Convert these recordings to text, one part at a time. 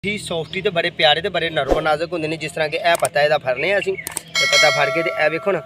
ही softy तो बड़े प्यारे तो बड़े नरम नाजुक होंगे ने। जिस तरह के यह पत्ता इहदा फड़ने असीं ते पत्ता फड़ के ते वेखो ना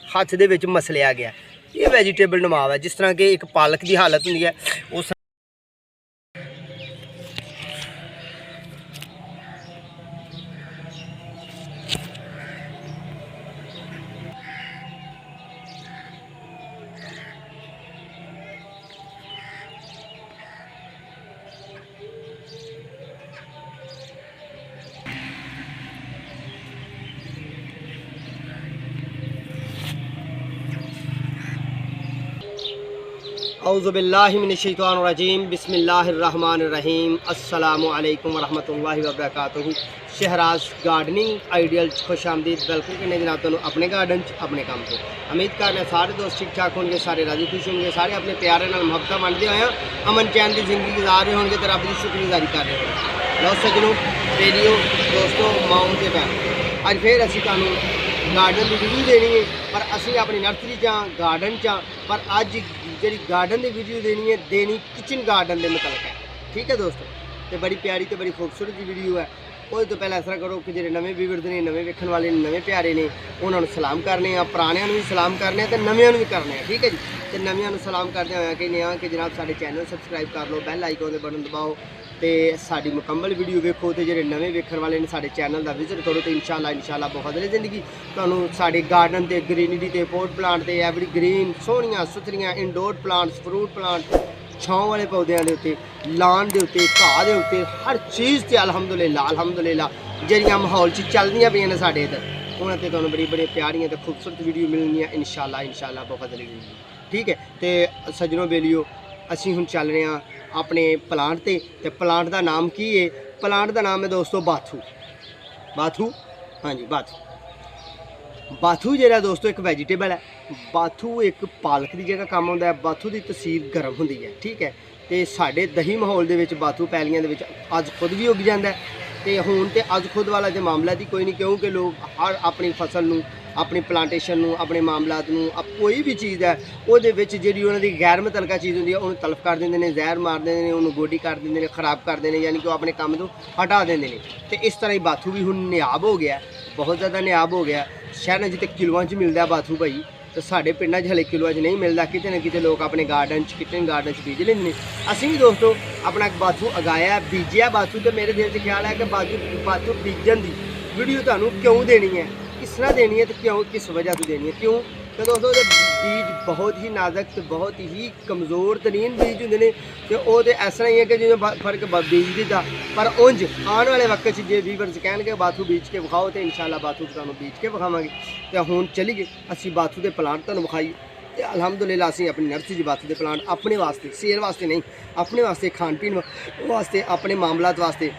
हत्थ दे विच मसलिया गया। ये वैजीटेबल नमाव है। जिस तरह के एक पालक की हालत होंदी है उस औज़ुबिल्लाहिमिनश्शैतानिर्रजीम बिस्मिल्लाहिर्रहमानिर्रहीम अस्सलामु अलैकुम वरहमतुल्लाहि वबरकातुहू। शहराज गार्डनिंग आइडियल खुश आमदीद। वेलकम करने जनाब तुहानू अपने गार्डन अपने काम से। उम्मीद करने सारे दोस्त ठीक ठाक होंगे, सारे राजी खुश होंगे, सारे अपने प्यारे नाल मुहब्बत वंडदे होए अमन चैन की जिंदगी गुजार रहे होंगे तो रब की शुक्रगुजारी कर रहे होंगे। लो सज्जनों, रेडियो दोस्तों, माओ ते भैन, अज फिर असीं तुहानू गार्डन की वीडियो देनी है, पर असीं अपनी नर्सरी गार्डन पर अज जी गार्डन की वीडियो देनी है देनी किचन गार्डन के मतलब है। ठीक है दोस्तों, तो बड़ी प्यारी तो बड़ी खूबसूरत वीडियो है। वो तो पहले ऐसा करो कि जो नवे व्यूअर्स ने, नवे वेखण वाले ने, नवे प्यारे ने, उन्होंने सलाम करने, पुराणियां भी सलाम करने तो नवियां भी करने। ठीक है जी, तो नवियां सलाम करते हुए कहने कि जनाब साडे चैनल सबसक्राइब कर लो, बैल आइकन के बटन दबाओ तो साड़ी मुकम्मल वीडियो वेखो। तो जो नवे वेखण वाले ने साडे चैनल का विजिट करो तो इंशाअल्लाह बदले जिंदगी तुहानू साडे गार्डन के ग्रीनरी के पोट प्लांट के एवरी ग्रीन सोहनियां सुथरियां इंडोर प्लांट्स, फ्रूट प्लांट, छाँव वाले पौधों के उत्ते, लान के उत्ते, घाह के उत्ते, हर चीज़ से अलहमदुलिल्लाह जड़ियाँ माहौल च चलदियां पईयां ने साडे इधर, उन्होंने तुहानू बड़ी बड़ी प्यारियां तो खूबसूरत वीडियो मिलनियां इंशाअल्लाह बहुत जल्दी। ठीक है, तो सज्जनों बेलियो असीं हुण चल रहे हैं अपने प्लांट ते प्लांट का नाम की है? प्लांट का नाम है दोस्तों बाथू। बाथू, हाँ जी बाथू। बाथू जो दोस्तों एक वैजीटेबल है। बाथू एक पालक की जगह काम आता है। बाथू की तसीर गर्म होंगी है। ठीक है, तो साढ़े दही माहौल के बाथू पैलियां अज खुद भी उग जाता है। तो हुण तो अज खुद वाला जो मामला तो कोई नहीं, क्योंकि लोग हर अपनी फसल नूं, अपनी प्लांटेशन नूं, अपने मामलात नूं, कोई भी चीज़ है वो जी उन्होंने गैर मुतलका चीज़ होंगी है उन्होंने तलफ कर देंगे ने, जहर मार देंगे ने, उन्होंने गोडी कर देंगे ने, खराब कर देंगे, यानी कि वो अपने काम तो हटा देंगे ने। तो इस तरह ही बाथू भी हुण नियाब हो गया, बहुत ज़्यादा नियाब हो गया। शहरों जिते किलोआं च मिलता बाथू भाई, तो साढ़े पिंडों हले किलोआं च नहीं मिलता। किते ना किते लोग अपने गार्डन किचन गार्डन बीज लेंगे। असीं भी दोस्तों अपना एक बाथू उगाया, बीजिया बाथू। तो मेरे दिल से ख्याल है कि बाथू बीजन की वीडियो तुहानू क्यों देनी है, किस तरह देनी है, तो क्यों किस वजह से देनी है, क्यों तो दोस्तों बीज बहुत ही नाजुक तो बहुत ही कमज़ोर तरीन बीज होंगे ने। तो वो तो इस तरह ही है कि जिन्हें फर्क बीज दिता, पर उंज आने वाले वक्त जो व्यूअर्स कह बाथू बीज के विखाओ तो इंशाअल्लाह बाथू तुहानू बीज के विखावांगे। तो हुण चलीए असी बाथू के प्लांट तुहानू विखाईए। तो अलहमदुलिल्लाह असीं अपनी नर्सरी च बाथू के प्लांट अपने वास्ते, सेल वास्ते नहीं, अपने वास्ते खाण पीण वास्ते, अपने मामलात वास्ते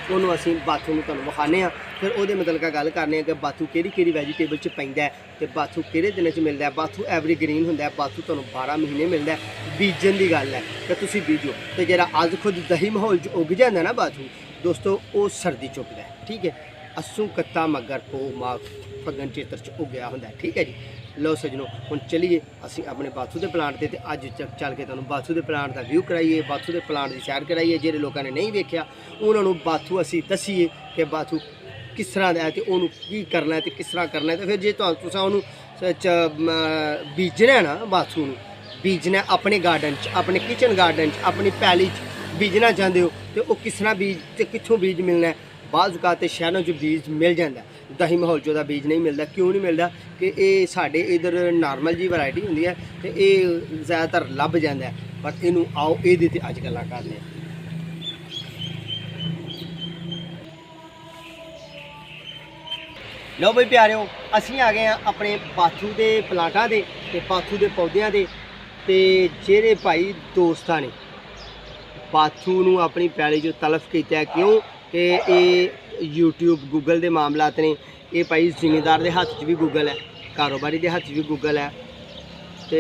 उन्होंने असीं बाथू नूं तुहानू विखाने आ। फिर वो मतलब गल करने कि बाथू कि वैजीटेबल च पैंदा है, तो बाथू कि दिन च मिलता है। बाथू एवरी ग्रीन होंदा है। बाथू तुहानू 12 महीने मिलता है। बीजन की गल है कि तुसीं बीजो। तो जरा अज खुद दही माहौल च उग जाता ना बाथू दोस्तों, वो सर्दी च उगदा है। ठीक है, अस्सू कत्ता मगर पो माघ फगन चेतर च उगया होंदा है। ठीक है जी, लो सज्जनों हुण चलिए असीं अपने बाथू के प्लांट ते अज चल के तुहानू बाथू के प्लांट का व्यू कराइए, बाथू के प्लांट की सैर कराइए। जिहड़े लोगों ने नहीं वेख्या उन्होंने बाथू असीं दसीए कि बाथू किस तरह का है, तो उन्होंने की करना है, तो किस तरह करना है। तो फिर जो तुसां उन्होंने बीजना है ना, बाथू बीजना अपने गार्डन अपने किचन गार्डन अपनी पैली बीजना चाहते हो, तो वो किस तरह बीज तो कितों बीज मिलना है। बाज़ औकात शहरों च बीज मिल जाता है, दही माहौल च बीज नहीं मिलता। क्यों नहीं मिलता कि ये साढ़े इधर नॉर्मल जी वैरायटी होंगी है, तो ये ज़्यादातर लभ जाता है। पर इनू आओ ये अज गल्लां करने। लो भाई प्यारे, असीं आ गए हैं अपने बाथू के प्लांटा के बाथू के पौधों के। तो जेरे भाई दोस्तां ने बाथू नूं अपनी पैली जो तलफ किया, क्यों कि ये यूट्यूब गूगल के मामलात ने। ये भाई जिमीदार के हत्थ भी गूगल है, कारोबारी के हत्थ भी गूगल है, तो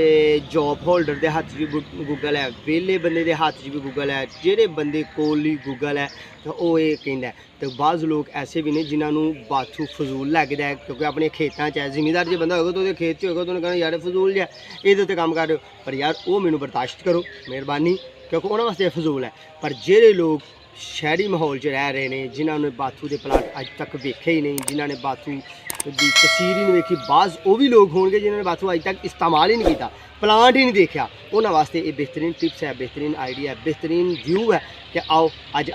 जॉब होल्डर के हत्थ भी गूगल है, वेले बंदे के हत्थ भी गूगल है, जेह्ड़े बंदे कोल ही गूगल है तो वो ये कहता है। तो बाज़ लोग ऐसे भी ने जिन्होंने बाथू फजूल लगता है, क्योंकि अपने खेतों च जिमीदार जो बंदा होगा तो खेत च होगा तो उन्हें कहना यार फजूल जै ये काम कर रहे हो, पर यार वो मैनू बर्दाश्त करो मेहरबानी, क्योंकि उन्होंने वास्ते फजूल है। पर जेह्ड़े लोग शहरी माहौल च रह रहे हैं, जिन्होंने बाथू के प्लांट अज तक वेखे ही नहीं, जिन्होंने बाथू की तस्वीर ही नहीं वेखी, बाज़ वो भी लोग होंगे जिन्होंने बाथू अज तक इस्तेमाल ही नहीं किया, प्लांट ही नहीं देखा, उन्होंने वास्ते ये बेहतरीन टिप्स है, बेहतरीन आइडिया है, बेहतरीन व्यू है कि आओ अज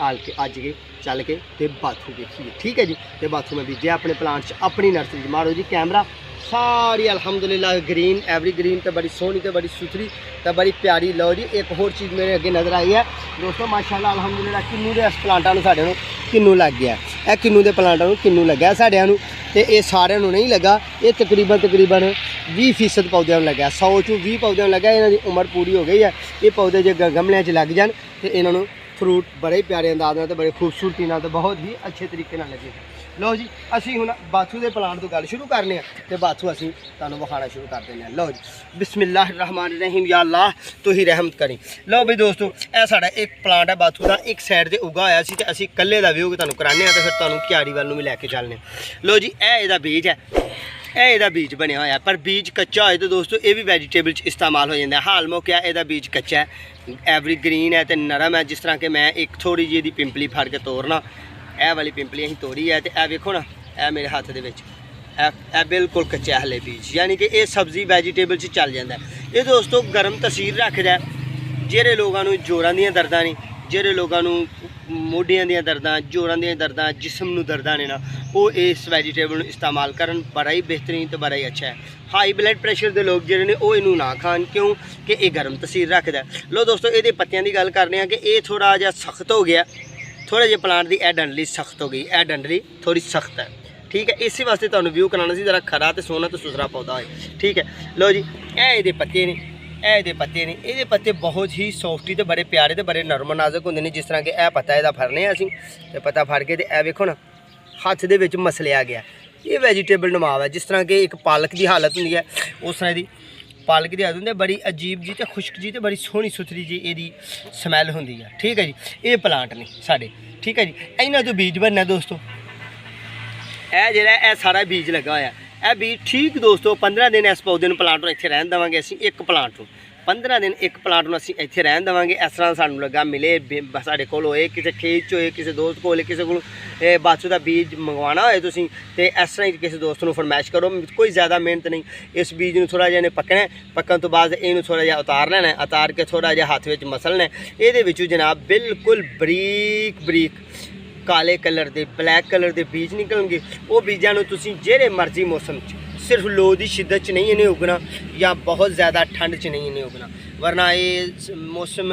के चल के ते बाथू देखिए। ठीक है जी। तो बाथू में बीजे अपने प्लांट अपनी नर्सरी मारो जी कैमरा, सारी अल्हम्दुलिल्लाह ग्रीन एवरी ग्रीन तो बड़ी सोहनी तो बड़ी सुथरी तो बड़ी प्यारी। लो जी एक होर चीज़ मेरे अगे नज़र आई है दोस्तों, माशाल्लाह अल्हम्दुलिल्लाह किन्नू के इस प्लांटा साढ़े किन्नू लग गया, यह किन्नू के प्लांटा किन्नू लग्या साढ़े, तो ये सारे नहीं लगा, ये तकरीबन 20% पौधों लग्या, 100 चों 20 पौधों लग्या, इन्हों की उम्र पूरी हो गई है। ये पौधे जो गमलियां लग जान तो इन्हों फ्रूट बड़े प्यारे अंदाज में तो बड़े खूबसूरती तो बहुत ही अच्छे तरीके लगे। लो जी असी हुण बाथू के प्लांट तो गल शुरू करने तो बाथू असी तुहानूं विखाना शुरू कर देने। लो जी बिस्मिल्लाहिर्रहमानिर्रहीम, या अल्लाह तू ही रहमत करी। लो भाई दोस्तों यह साडा एक प्लांट है बाथू का, एक साइड से उगा होया सी ते असी कल्ले दा व्यू तुहानूं कराने तो फिर तुहानूं क्यारी वाल नूं भी लैके चलने। लो जी यह बीज है, यह बीज बनया होया, पर बीज कच्चा होए तो दोस्तों ये भी वैजीटेबल इस्तेमाल हो जाता है। हाल मौके यह बीज कच्चा है, एवरी ग्रीन है तो नरम है, जिस तरह कि मैं एक थोड़ी जी पिंपली फड़ के तोड़ना, यह वाली पिंपली अं तोड़ी है तो यह वेखो ना, यह मेरे हाथ के बिल्कुल कच्चा हले बीज, यानी कि यह सब्जी वैजीटेबल चल जाता है। ये दोस्तों गर्म तसीर रखता है, जेरे लोगों जोरां दी दर्दां नहीं, जेरे लोगों मोढियां दी दर्दां, जोरां दी दर्दां, जिस्म नूं दर्दां ने ना, वो इस वैजीटेबल इस्तेमाल करन बड़ा ही बेहतरीन तो बड़ा ही अच्छा है। हाई ब्लड प्रेशर के लोग जिहड़े ने वो इनू ना खान, क्यों कि ये गर्म तसीर रखता है। लो दोस्तों ये पत्तियां की गल करने हैं कि ये थोड़ा जिहा सख्त हो गया, थोड़ा जिहा प्लांट की यह डंडली सख्त हो गई, यह डंडली थोड़ी सख्त है। ठीक है, इसी वास्ते तुहानूं व्यू कराना सी जरा खरा तो सोहना तो सुथरा पौधा है। ठीक है। लो जी ये पत्ते ने, ये पत्ते ने, ये पत्ते बहुत ही सॉफ्टी तो बड़े प्यारे तो बड़े नरम नाजुक होंगे ने। जिस तरह कि यह पत्ता यदा फड़ने असीं ते पत्ता फड़ के यह वेखो ना हत्थ दे विच मसलिया गया, ये वैजीटेबल नमाव है। जिस तरह कि एक पालक की हालत होंदी है उस तरह की पालक की हालत होंदी है, बड़ी अजीब जी तो खुश्क जी तो बड़ी सोहनी सुथरी जी ये समैल होंदी है। ठीक है जी। ये प्लांट ने साडे, ठीक है जी, इन्हां तो बीज बनना दोस्तों, यह जिहड़ा सारा बीज लगा होया, यह बीज ठीक दोस्तों 15 दिन इस पौधे नूं प्लांट नूं इत्थे रहन देवांगे असीं, एक प्लांट नूं 15 दिन एक प्लांट नूं असीं इत्थे रहन देवांगे। इस तरह सानूं लगा मिले साडे कोल होए, किसी खेत च होए, किसी दोस्त कोल, किसी कोल बाथू का बीज मंगवाना होए तुसीं ते इस तरह ही किसी दोस्त नूं फरमाइश करो, कोई ज़्यादा मेहनत नहीं। इस बीज नूं थोड़ा जिहा पकना है, पकन तो बाद इहनूं थोड़ा जिहा उतार लेना है, उतार के थोड़ा जिहा हत्थ विच मसलना है। इहदे विचों जनाब बिल्कुल बरीक बरीक काले कलर के ब्लैक कलर के बीज निकलणगे। वो बीजां नूं तुसीं जेहड़े मर्जी मौसम सिर्फ लो की शिद्दत च नहीं इन्हें उगना या बहुत ज़्यादा ठंड च नहीं इन्हें उगना, वरना ये मौसम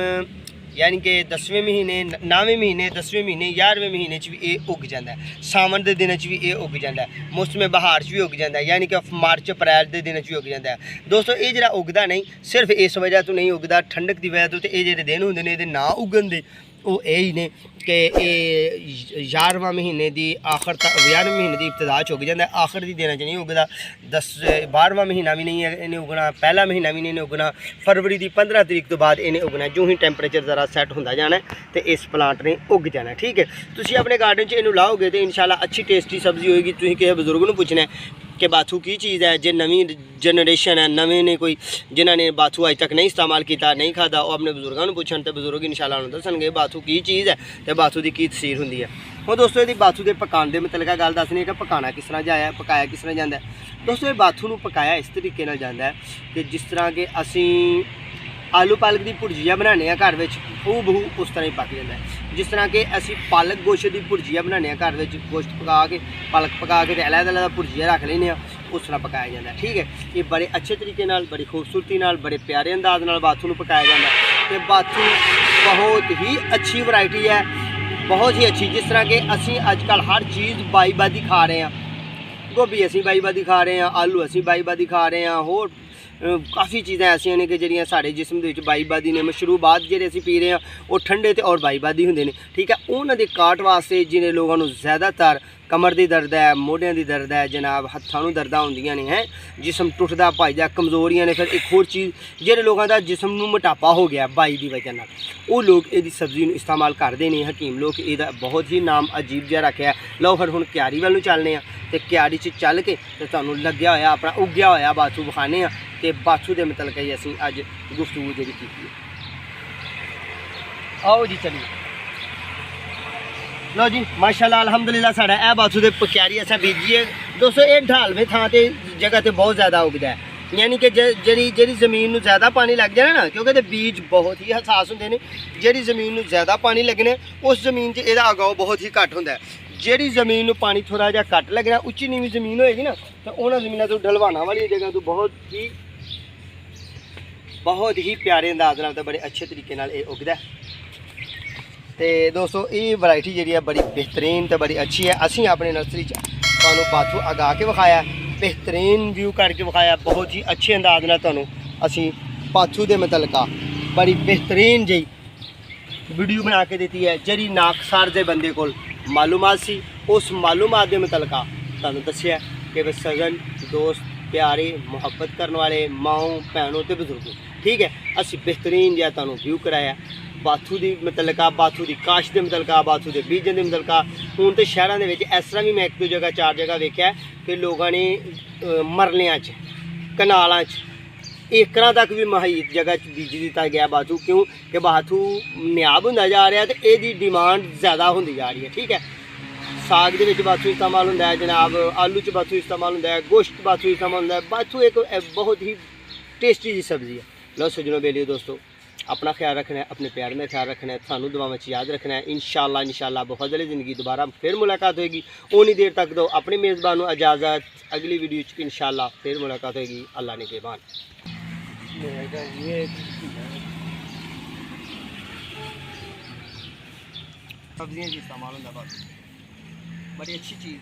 यानी कि 10वें महीने 9वें महीने 10वें महीने 11वें महीने भी ये उग जाता है, सावन के दिन भी ये उग जाता है, मौसम बहार भी उग जाता है, यानी कि मार्च अप्रैल के दिन भी उग जाता है। दोस्तों ये जरा उगता नहीं सिर्फ इस वजह तो नहीं उगता, ठंडक की वजह तो ये जो दिन होंगे ने ना उगन दे वो यही ने कि ये 11वां महीने की आखिर तक 11वें महीने की इब्तदा च उग जाता है, आखिर की दिन च नहीं उगता। 12वां महीना भी नहीं है इन्हें उगना, पहला महीना भी नहीं इन्हें उगना, फरवरी की 15 तरीक तो बाद इन्हें उगना। जो ही टैंपरेचर ज़रा सैट होता जाना है तो इस प्लांट ने उग जाना। ठीक है, तुसीं अपने गार्डन च इन्हूं लाओगे तो इंशाल्लाह अच्छी टेस्टी सब्जी होएगी। तुसीं किसी बजुर्ग नूं पुछना है कि बाथू की चीज़ है, जो नवी जनरेशन है, नवे ने कोई जिन्होंने बाथू अज तक नहीं इस्तेमाल किया नहीं खाता, वो अपने बजुर्गों को पूछन तो बजुर्ग इंशाल्लाह उन्होंने दसणगे बाथू की चीज़ है तो बाथू की तसीर होंदी है। हुण दोस्तों ये बाथू के पकाने के मतलब गल दसनी है कि पकाना किस तरह जाए, पकाया किस तरह जाता है। दोस्तों ये बाथू नूं पकाया इस तरीके नाल जाता है कि जिस तरह के असीं आलू पालक की भुर्जिया बनाने घर में हू बहू उस तरह ही पक जाता है। जिस तरह के असी पालक गोश्त की भुर्जिया बनाने घर में गोश्त पका के पालक पका के अलग अलग भुर्जिया रख लेने उस तरह पकाया जाता है। ठीक है, ये बड़े अच्छे तरीके नाल बड़ी खूबसूरती नाल बड़े प्यारे अंदाज नाल बाथू नूं पकाया जाता है। तो बाथू बहुत ही अच्छी वैरायटी है, बहुत ही अच्छी। जिस तरह के असी अजकल हर चीज़ बाईबादी खा रहे हैं, गोभी असी बाईबादी खा रहे हैं, आलू असी बाईबादी खा रहे हैं, होर काफ़ी चीज़ें ऐसियां ने कि जिहड़ियां साडे जिस्म दे विच बाईबादी ने। मशरूबात जिहड़े असीं पी रहे हैं वो ठंडे ते और बाईबादी हुंदे ने। ठीक है, उन्हां दे काट वास्ते जिन्हें लोगों को ज़्यादातर कमर की दर्द है, मोढियां की दर्द है, जनाब हत्थां नूं दर्दां होंदियां ने, हैं जिस्म टुटदा भजदा, कमज़ोरियां ने। फिर एक होर चीज़ जिहड़े लोगों का जिस्म नूं मोटापा हो गया बाई की वजह नाल, वो लोग इहदी सब्जी नूं इस्तेमाल करते हैं। हकीम लोग इहदा बहुत ही नाम अजीब जिहा रखिया। लो फिर हुण क्यारी वाल नूं चलने आ ते क्यारी च चल के ते तुहानूं लग्गिया होया अपना उग्गिया होया बाथू विखाने आ ते बाथू दे मतलब कि असीं अज गुफ्तगू जिहड़ी कीती है। आओ जी चलिए। लो जी माशाल्लाह अल्हम्दुलिल्लाह साढ़ा ए बाथू दे क्यारी असा बीजिए दोस्तों। ये ढालवे थां ते जगह ते बहुत ज़्यादा उगदा है, यानी कि जेरी ज़मीन नूं ज़्यादा पानी लग जाए ना, क्योंकि ते बीज बहुत ही हसास होंदे ने। जेरी ज़मीन नूं ज़्यादा पानी लगने उस ज़मीन च इहदा अगाव बहुत ही घट होंदा है। जेरी ज़मीन नूं पानी थोड़ा जिहा घट लगना, उच्ची नीवीं ज़मीन होएगी ना, तो उन्हां ज़मीनां तो ढलवाना वाली जगह तो बहुत ही प्यारे अंदाज नाल ते बड़े अच्छे तरीके नाल ये उगदा है। तो दोस्तों ये वैरायटी जी बड़ी बेहतरीन तो बड़ी अच्छी है। असी अपनी नर्सरी तुहानूं बाथू अगा के विखाया, बेहतरीन व्यू करके विखाया, बहुत ही अच्छे अंदाज नाल तुहानूं असी बाथू के मुतलका बड़ी बेहतरीन जी वीडियो बना के दी है। जी नाकसार के बंदे को मालूमात सी, उस मालूमात के मुतलका तुहानूं दस्सिया कि बस सजन दोस्त प्यारे मुहब्बत करने वाले माओ भैनों तो बजुर्गों, ठीक है, असी बेहतरीन जिहा तुहानूं व्यू कराया बाथू की मुतलका, बाथू की काश के मुतलका, बाथू के बीजन के मुतलका। हूँ तो शहरों के इस तरह भी मैं एक दो जगह चार जगह वेख्या कि लोगों ने मरलियां कनालों एकड़ तक भी मही जगह बीज दिता गया बाथू। क्यों कि बाथू नियाब होंदा जा रहा है तो यदी डिमांड ज़्यादा होंदी जा रही है, ठीक है। साग के बाथू इस्तेमाल होंदा है जनाब, आलू च बाथू इस्तेमाल होंदा है, गोश्त बाथू इस्तेमाल होंदा है। बाथू एक बहुत ही टेस्टी जी सब्जी है। लो सजनों बेलियो दोस्तों, अपना ख्याल रखना है, अपने प्यार में ख्याल रखना है, सानू दुआओं में याद रखना है। इंशाअल्लाह बफज़ल ज़िंदगी दोबारा फिर मुलाकात होगी। उन्नी देर तक दो अपने मेज़बान को इजाज़त, अगली वीडियो इंशाअल्लाह फिर मुलाकात होगी। अल्लाह ने के बाद सब्जियाँ इस्तेमाल होंदा बड़ी अच्छी चीज़ है।